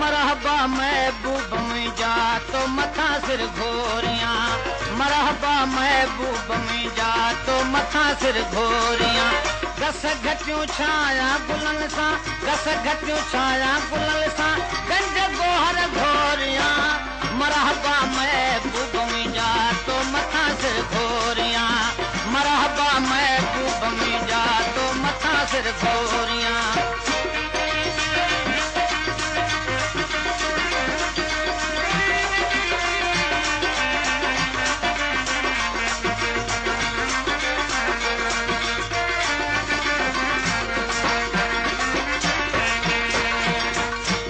मरहबा महबूब मुंहिंजा तो मथां सिर घोरियां मरहबा महबूब मुंहिंजा तो मथां सिर घोरियां गस घटियूं छाया गुलनि सां गस घटियूं छाया गुलनि सां गंज गोहर घोरियां मरहबा महबूब मुंहिंजा तो मथां सिर घोरियां मरहबा महबूब मुंहिंजा तो मथां सिर घोरियां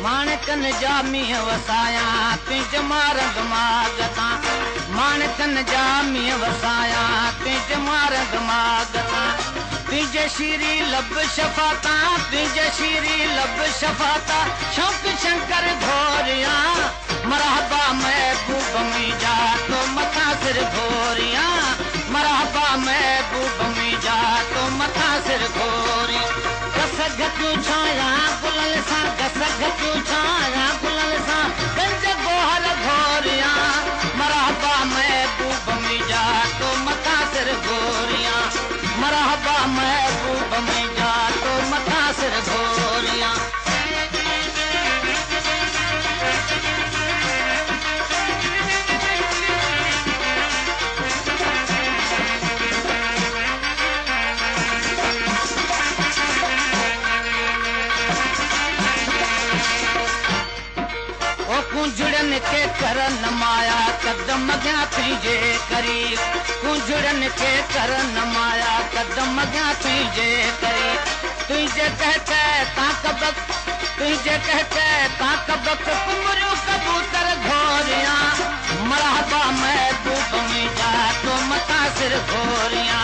माणकन जा मींह वसाया तुंहिंज मारंग मागता माणकन जा मींह वसाया तुंहिंज मारंग मागता तुंहिंजे शीरी लब शफ़ाता तुंहिंजे शीरी लब शफ़ाता शौक़ शंकर घोरियां मरहबा महबूब मुंहिंजा तो मथां सिर घोरियां मरहबा महबूब मुंहिंजा तो मथां सिर घोरियां गस घटियूं छाया गुलनि सां गस घटियूं छाया गुलनि सां गंज गोहर घोरियां मरहबा महबूब मुंहिंजा तो मथां सिर घोरियां मरहबा महबूब मुंहिंजा तो मथां सिर घोरियां कुंजड़न के कर नमाया कदम अॻियां तुंहिंजे करी कुंजड़न के कर नमाया कदम अॻियां तुंहिंजे करी तुंहिंजे कहके ताकबक तुंहिंजे कहके ताकबक कुमरियूं कबूतर घोरियां मरहबा महबूब मुंहिंजा तो मथां सिर घोरियां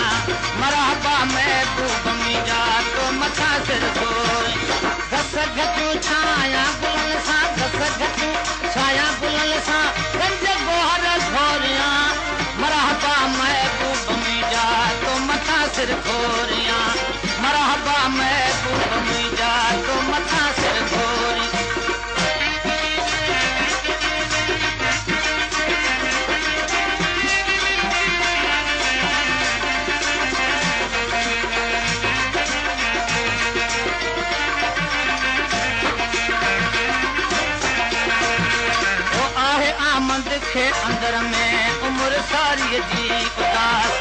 मरहबा महबूब मुंहिंजा तो मथां सिर घोरियां गस घटियूं छाया गुलनि सां गस घटियूं छाया गुलनि सां गंज गोहर घोरियां मरहबा महबूब मुंहिंजा तो मथां सिर घोरियां मरहबा महबूब मुंहिंजा तो मथां सिर घोरियां आमद के अंदर में उम्र सारी जी उदास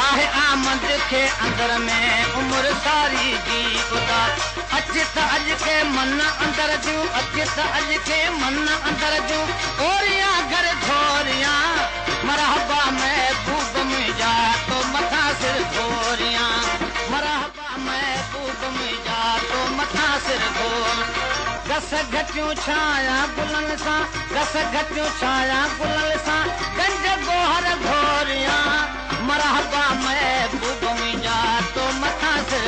आहे आमद के अंदर में उम्र सारी जी उदास अचित अज के मन अंदर जूं अचित अज के मन अंदर जूं ओरियां घर घोरियां मरहबा महबूब मुंहिंजा तो मथां सिर घोरियां मरहबा महबूब मुंहिंजा तो मथां सिर घोरियां गस घटियूं छाया गुलनि सां गस घटियूं छाया गुलनि सां गंज गोहर घोरियां मरहबा महबूब मुंहिंजा तो मथां सिर